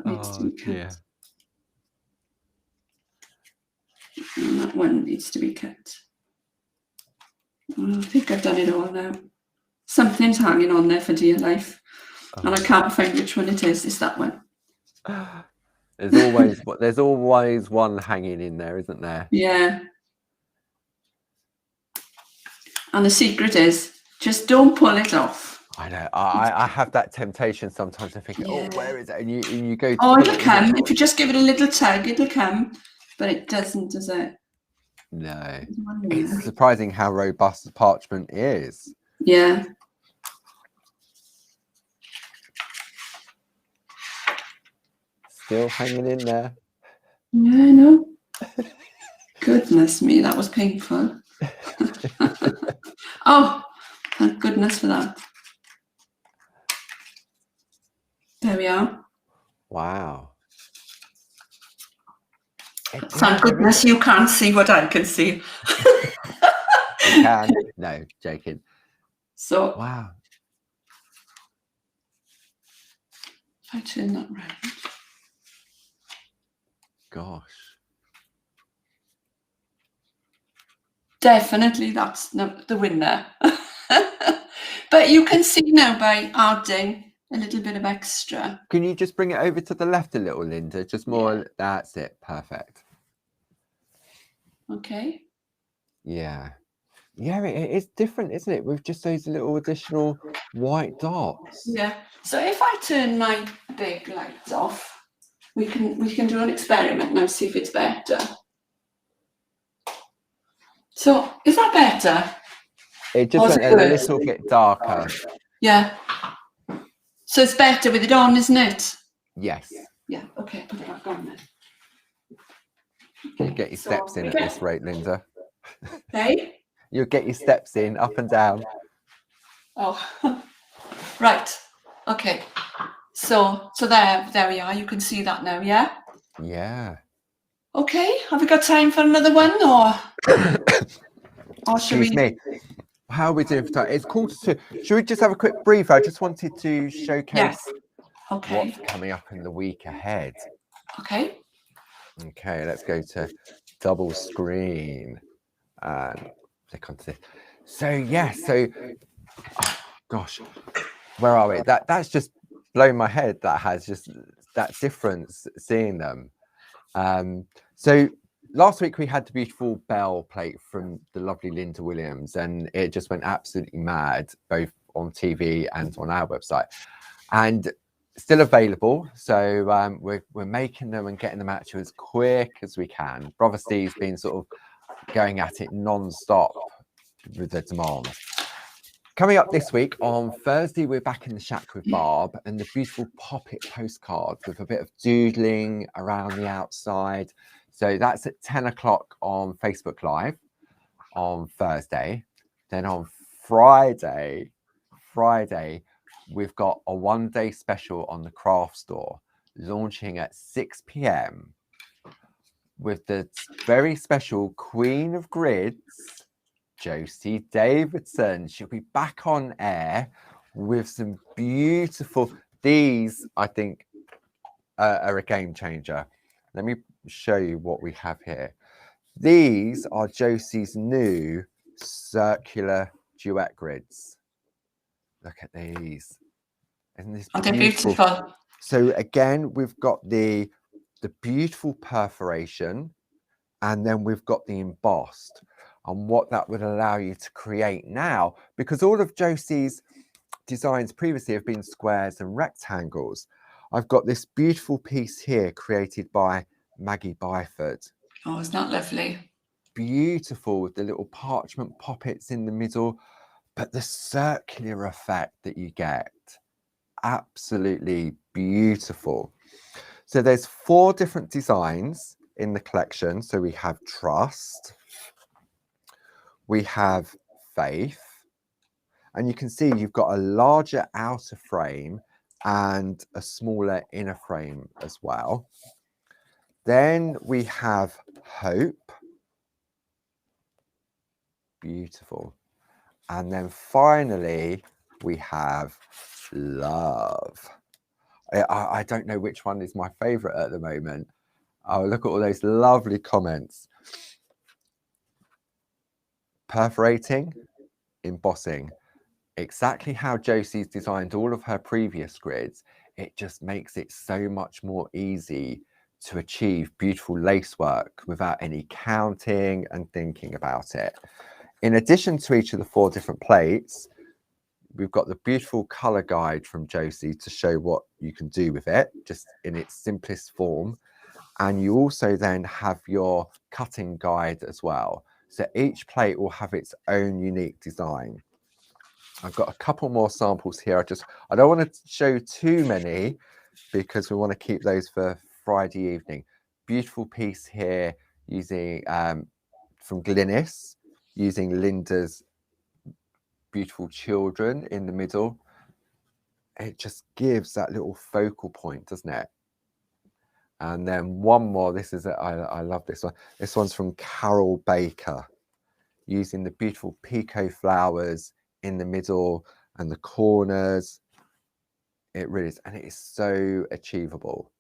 needs to be cut. Dear. And that one needs to be cut. I think I've done it all now. Something's hanging on there for dear life. And I can't find which one it is. It's that one. There's always one hanging in there, isn't there? Yeah. And the secret is just don't pull it off. I know. I have that temptation sometimes. I think, oh, where is it? And you go. Oh, it'll come. If you just give it a little tug, it'll come. but it doesn't, does it? No. It's surprising how robust the parchment is. Yeah. Still hanging in there. Yeah, I know. Goodness me, that was painful. Oh, thank goodness for that. There we are. Wow. Thank goodness you can't see what I can see. You can. No, joking. So, wow. If I turn that round. Gosh. Definitely that's the winner. But you can see now by adding a little bit of extra. Can you just bring it over to the left a little, Linda? Just more. Yeah. That's it. Perfect. Okay. Yeah. Yeah, it's different, isn't it? With just those little additional white dots. Yeah. So if I turn my big lights off, we can do an experiment now, see if it's better. So is that better? It just went a little bit darker. Yeah. So it's better with it on, isn't it? Yes. Yeah. Okay. Put it back on then. Okay. You get your steps in at this rate, Linda. Hey? You'll get your steps in up and down. Oh, right. Okay. So there we are. You can see that now, yeah? Yeah. Okay. Have we got time for another one, or should we? Excuse me. How are we doing for time? It's 1:45. Should we just have a quick brief? I just wanted to showcase what's coming up in the week ahead. Okay. Okay, let's go to double screen and click onto this. So oh, gosh, where are we? That's just blown my head. That has just that difference seeing them. So last week we had the beautiful bell plate from the lovely Linda Williams, and it just went absolutely mad, both on TV and on our website, and still available. So we're making them and getting them out to you as quick as we can. Brother Steve's been sort of going at it non-stop with the demand. Coming up this week on Thursday, we're back in the shack with Barb, and the beautiful pop-it postcards with a bit of doodling around the outside. So that's at 10 o'clock on Facebook Live on Thursday. Then on Friday, we've got a one-day special on the craft store launching at 6 p.m. with the very special Queen of Grids, Josie Davidson. She'll be back on air with some beautiful, these I think are a game changer. Let me show you what we have here. These are Josie's new circular duet grids. Look at these. Isn't this beautiful? Aren't they beautiful? So again, we've got the beautiful perforation, and then we've got the embossed, and what that would allow you to create now, because all of Josie's designs previously have been squares and rectangles. I've got this beautiful piece here created by Maggie Byford. Oh, isn't that lovely? Beautiful, with the little parchment poppets in the middle, but the circular effect that you get, absolutely beautiful. So there's 4 different designs in the collection. So we have Trust, we have Faith, and you can see you've got a larger outer frame and a smaller inner frame as well. Then we have Hope, beautiful. And then finally we have Love. I don't know which one is my favorite at the moment. Oh, look at all those lovely comments. Perforating, embossing, exactly how Josie's designed all of her previous grids. It just makes it so much more easy to achieve beautiful lace work without any counting and thinking about it. In addition to each of the 4 different plates, we've got the beautiful color guide from Josie to show what you can do with it, just in its simplest form. And you also then have your cutting guide as well. So each plate will have its own unique design. I've got a couple more samples here. I don't want to show too many because we want to keep those for Friday evening. Beautiful piece here using from Glynis, using Linda's beautiful children in the middle. It just gives that little focal point, doesn't it? And then one more. This is I love this one. This one's from Carol Baker, using the beautiful pico flowers in the middle and the corners. It really is, and it is so achievable.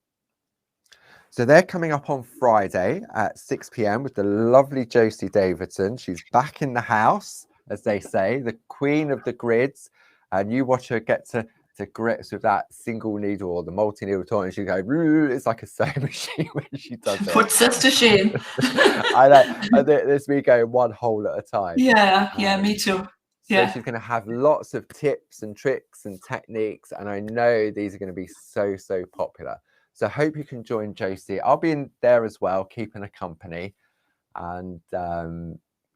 So they're coming up on Friday at 6 p.m. with the lovely Josie Davidson. She's back in the house, as they say, the queen of the grids. And you watch her get to grips with that single needle or the multi-needle toy, and she go, it's like a sewing machine when she does it. Puts us to shame. I know. There's me going one hole at a time. Yeah, me too. Yeah. So she's going to have lots of tips and tricks and techniques, and I know these are going to be so popular. So I hope you can join Josie. I'll be in there as well, keeping a company. And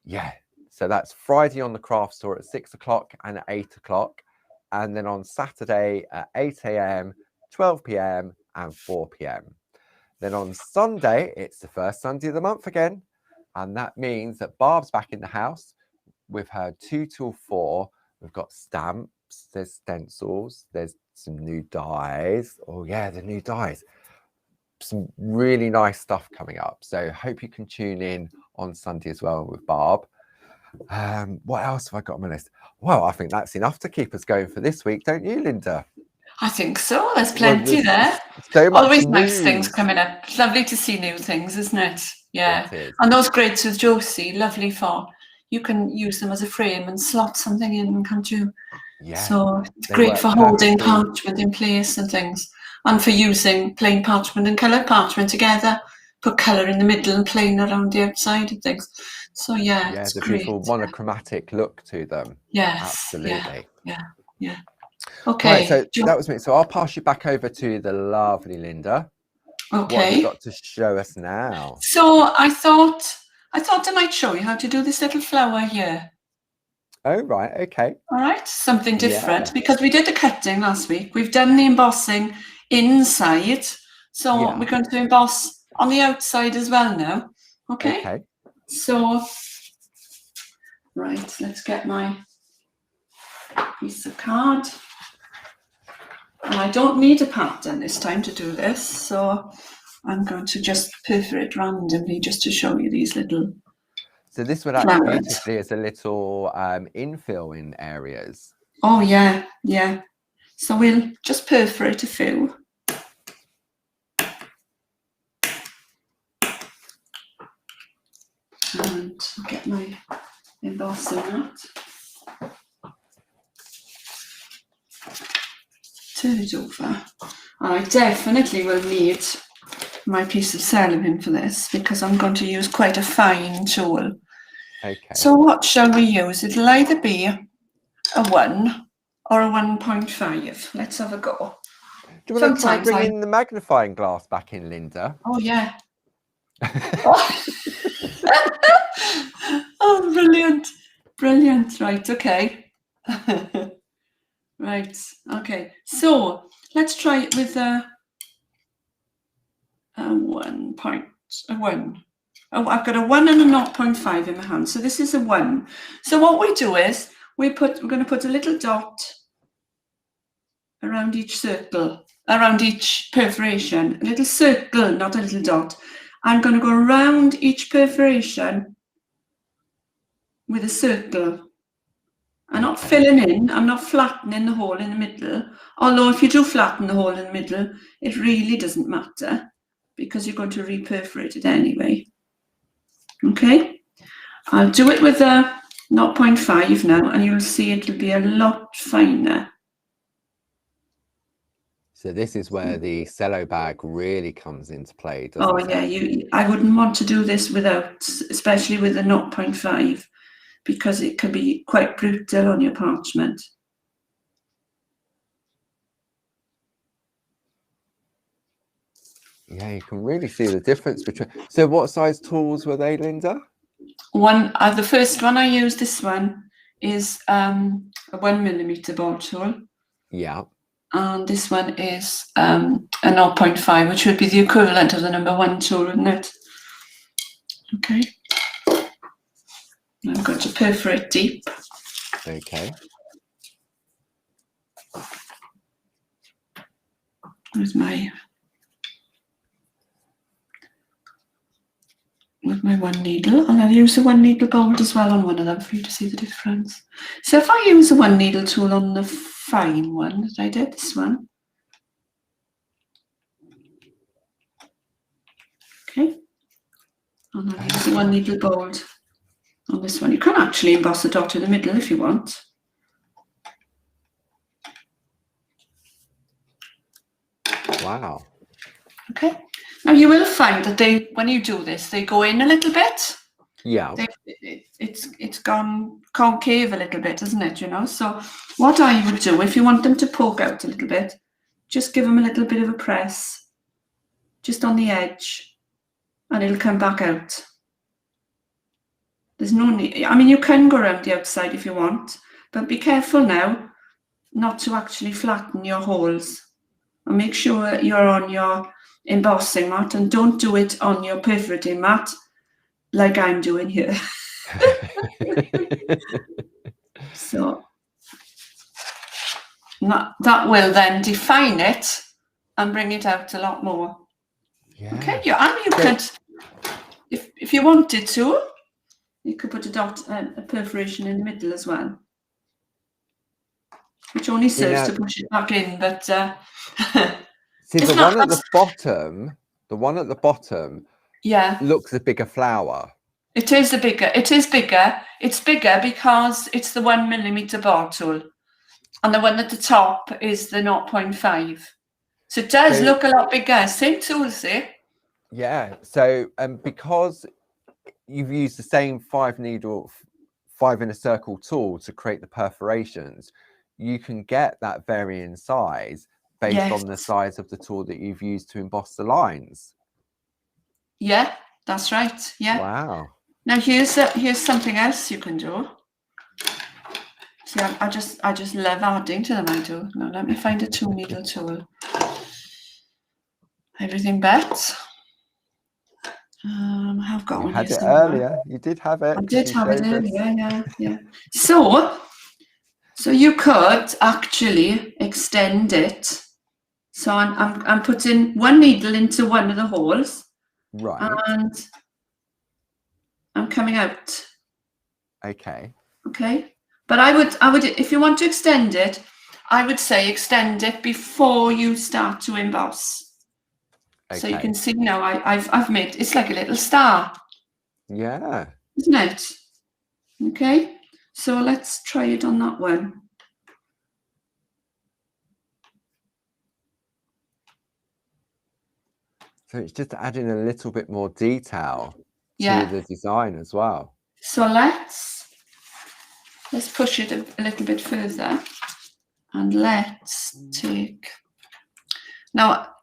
yeah, so that's Friday on the craft store at 6 o'clock and at 8 o'clock. And then on Saturday at 8 a.m., 12 p.m. and 4 p.m. Then on Sunday, it's the first Sunday of the month again. And that means that Barb's back in the house with her 2 till 4. We've got stamps, there's stencils, there's some new dies. Oh yeah, the new dies. Some really nice stuff coming up. So hope you can tune in on Sunday as well with Barb. What else have I got on my list? Well, I think that's enough to keep us going for this week, don't you, Linda? I think so. There's plenty there. So much Always news. Nice things coming up. It's lovely to see new things, isn't it? Yeah. It is. And those grids with Josie, lovely for. You can use them as a frame and slot something in, can't you? Yeah. So it's great for holding parchment in place and things. And for using plain parchment and coloured parchment together. Put colour in the middle and plain around the outside of things. So yeah, it's the great. beautiful monochromatic look to them. Yes. Absolutely. Yeah. Okay. Right, so that was me. So I'll pass you back over to the lovely Linda. Okay. What have you got to show us now? So I thought I might show you how to do this little flower here. Oh, right. Okay. All right. Something different because we did the cutting last week. We've done the embossing inside. So we're going to emboss on the outside as well now. Okay. So, right, let's get my piece of card. And I don't need a pattern this time to do this. So I'm going to just perforate randomly just to show you these little. So this would act beautifully as a little infill in areas. Oh, yeah. So we'll just perforate a few. And I'll get my embossing out. Turn it over. And I definitely will need my piece of cellophane for this because I'm going to use quite a fine tool. Okay. So what shall we use? It'll either be a 1 or a 1.5. Let's have a go. Do you want to try bringing the magnifying glass back in, Linda? Oh, yeah. Oh, brilliant. Right, okay. Right, okay. So let's try it with a 1. Oh, I've got a 1 and a 0.5 in my hand. So this is a 1. So what we do is we're going to put a little dot around each circle, around each perforation. A little circle, not a little dot. I'm going to go around each perforation with a circle. I'm not filling in, I'm not flattening the hole in the middle. Although if you do flatten the hole in the middle, it really doesn't matter because you're going to reperforate it anyway. Okay, I'll do it with a 0.5 now and you'll see it'll be a lot finer. So this is where the cello bag really comes into play, doesn't it? Yeah, I wouldn't want to do this without, especially with a 0.5. Because it can be quite brutal on your parchment. Yeah, you can really see the difference between. So what size tools were they, Linda? The first one I used, this one, is a 1mm ball tool. Yeah. And this one is a 0.5, which would be the equivalent of the number 1 tool, wouldn't it? Okay. I'm going to perforate deep. Okay. With my 1 needle, and I'll use the 1 needle bolt as well on one of them for you to see the difference. So if I use the 1 needle tool on the fine one that I did, this one, okay, and I'll use the 1 needle bolt on this one. You can actually emboss the dot in the middle if you want. Wow. Okay. Now you will find that when you do this, they go in a little bit. Yeah. It's gone concave a little bit, isn't it? You know. So what I would do, if you want them to poke out a little bit, just give them a little bit of a press, just on the edge, and it'll come back out. There's no need. I mean, you can go around the outside if you want, but be careful now not to actually flatten your holes. And make sure you're on your embossing mat, and don't do it on your perforating mat like I'm doing here. So that will then define it and bring it out a lot more. Yeah. Okay, and you could, if you wanted to, you could put a perforation in the middle as well, which only serves to push it back in. But see, the one at the bottom, yeah, looks a bigger flower. It is bigger. It's bigger because it's the 1mm bar tool, and the one at the top is the 0.5. So it does look a lot bigger. Same tool, see? Yeah. So because you've used the same 5 needle, 5 in a circle tool to create the perforations, you can get that varying size based on the size of the tool that you've used to emboss the lines. Yeah, that's right. Yeah. Wow. Now here's something else you can do. See, I just love adding to them. I do. Now let me find a 2 needle tool. Everything bet. I have got one. You had it earlier. You did have it. I did have it earlier. Yeah. So you could actually extend it. So I'm putting 1 needle into one of the holes. Right. And I'm coming out. Okay. Okay. But I would, if you want to extend it, I would say extend it before you start to emboss. Okay. So you can see now I've made, it's like a little star. Yeah. Isn't it? Okay. So let's try it on that one. So it's just adding a little bit more detail to the design as well. So let's push it a little bit further, and let's take. Now,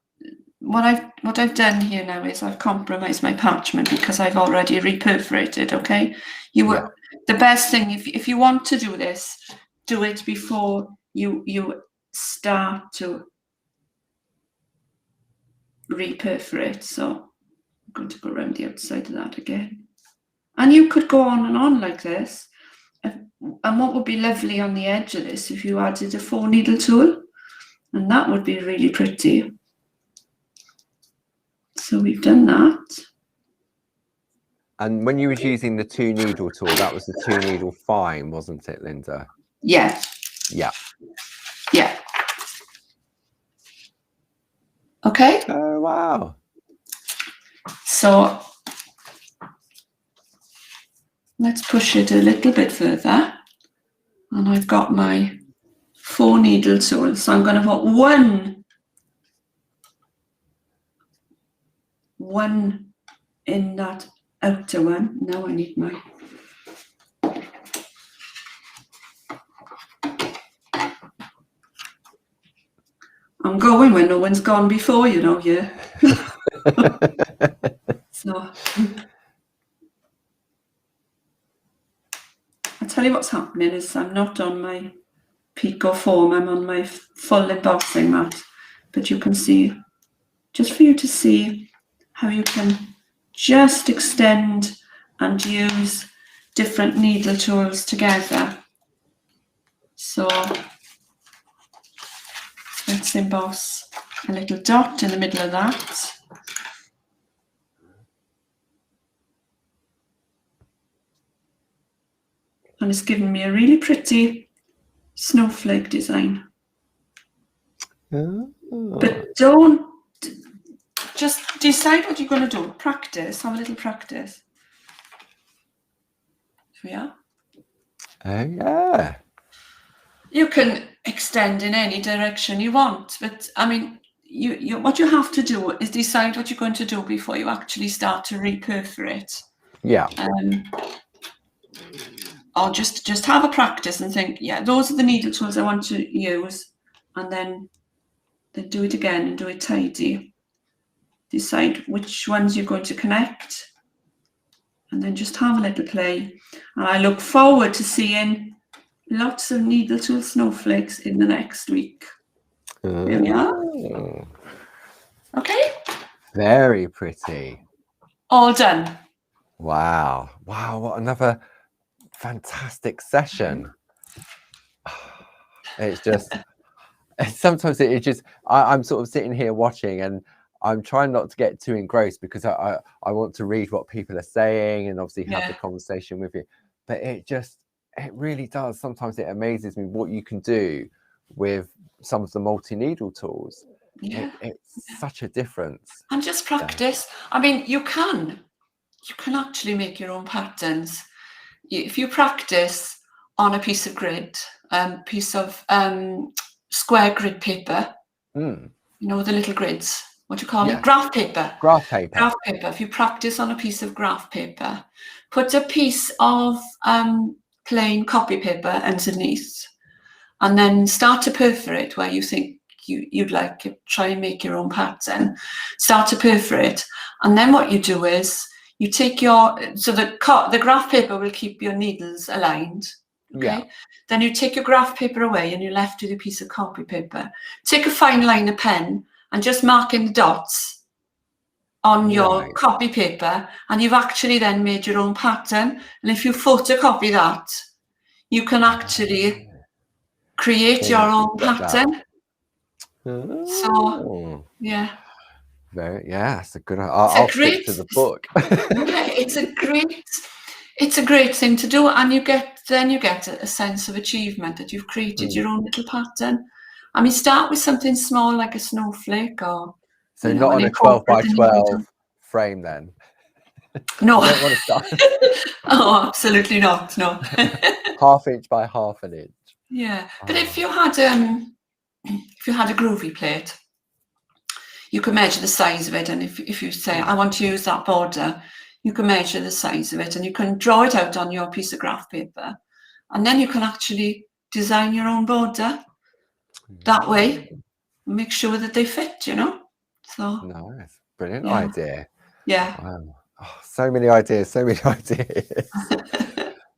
what I've done here now is I've compromised my parchment because I've already reperforated. Okay, the best thing if you want to do this, do it before you start to reperforate. So I'm going to go around the outside of that again, and you could go on and on like this. And what would be lovely on the edge of this if you added a 4 needle tool, and that would be really pretty. So we've done that. And when you was using the 2 needle tool, that was the 2 needle fine, wasn't it, Linda? Yeah. Yeah. Yeah. Okay. Oh, wow. So let's push it a little bit further. And I've got my 4 needle tool. So I'm going to put one in that outer one. Now I need my. I'm going when no one's gone before, you know, yeah. So I'll tell you what's happening is I'm not on my Pico foam, I'm on my full embossing mat. But you can see, just for you to see how you can just extend and use different needle tools together. So let's emboss a little dot in the middle of that. And it's given me a really pretty snowflake design. Oh. But don't just decide what you're going to do. Practice, have a little practice. Yeah. Oh yeah. You can extend in any direction you want, but I mean, you what you have to do is decide what you're going to do before you actually start to reperforate. Yeah. Or just have a practice and think, yeah, those are the needle tools I want to use, and then do it again and do it tidy. Decide which ones you're going to connect, and then just have a little play. And I look forward to seeing lots of needle tool snowflakes in the next week. Here we are. Okay. Very pretty. All done. Wow. Wow, what another fantastic session. It's just, sometimes it just, I'm sort of sitting here watching and I'm trying not to get too engrossed because I want to read what people are saying and obviously have the conversation with you. But it really does. Sometimes it amazes me what you can do with some of the multi-needle tools. Yeah. It's such a difference. And just practice. I mean, you can actually make your own patterns. If you practice on a piece of grid, piece of square grid paper, you know, the little grids, what do you call it? Graph paper. Graph paper. Graph paper. If you practice on a piece of graph paper, put a piece of plain copy paper underneath, and then start to perforate where you think you'd like to try and make your own pattern. Start to perforate, and then what you do is you take the graph paper will keep your needles aligned. Okay. Yeah. Then you take your graph paper away and you're left with a piece of copy paper. Take a fine liner pen and just mark in the dots on your copy paper, and you've actually then made your own pattern. And if you photocopy that, you can actually create your own pattern. So yeah. That's a good. I'll stick to the book. Yeah, it's a great thing to do, and you get a sense of achievement that you've created your own little pattern. I mean, start with something small like a snowflake, or so not on a 12 by 12 frame then. No, I don't want to start. Oh, absolutely not. No. 1/2 inch by 1/2 inch. Yeah, but if you had a groovy plate, you can measure the size of it, and if you say I want to use that border, you can measure the size of it, and you can draw it out on your piece of graph paper, and then you can actually design your own border that way. Make sure that they fit, you know. So nice, brilliant idea. Yeah. Wow. Oh, so many ideas. So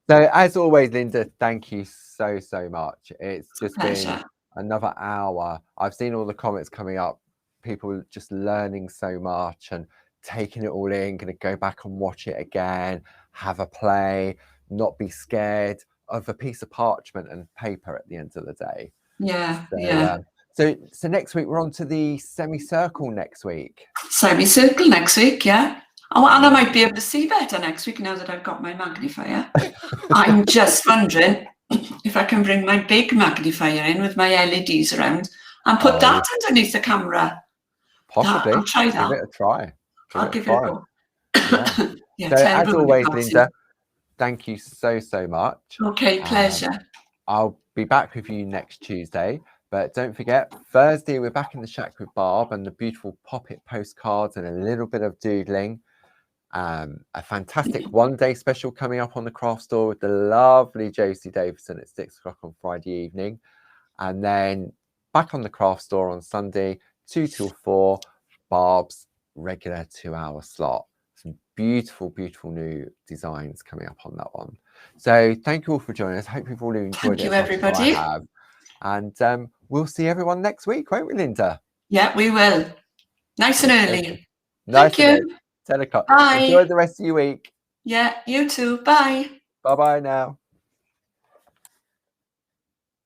as always, Linda, thank you so much. It's just been another hour. I've seen all the comments coming up, people just learning so much and taking it all in, going to go back and watch it again, have a play, not be scared of a piece of parchment and paper at the end of the day. So next week we're on to the semicircle next week. Semicircle next week, yeah. Oh, and I might be able to see better next week now that I've got my magnifier. I'm just wondering if I can bring my big magnifier in with my LEDs around and put that underneath the camera. Possibly. I'll try that. Give it a try. I'll give it a go. So as always, Linda, thank you so much. Okay, pleasure. I'll be back with you next Tuesday. But don't forget, Thursday, we're back in the shack with Barb and the beautiful pop-it postcards and a little bit of doodling. A fantastic one-day special coming up on the craft store with the lovely Josie Davison at 6 o'clock on Friday evening. And then back on the craft store on Sunday, 2 till 4, Barb's regular 2-hour slot. Some beautiful, beautiful new designs coming up on that one. So thank you all for joining us. Hope you've all enjoyed it as much as I have. And we'll see everyone next week, won't we, Linda? Yeah, we will. Nice and early. Nice and early. 10 o'clock. Bye. Enjoy the rest of your week. Yeah, you too. Bye. Bye-bye now.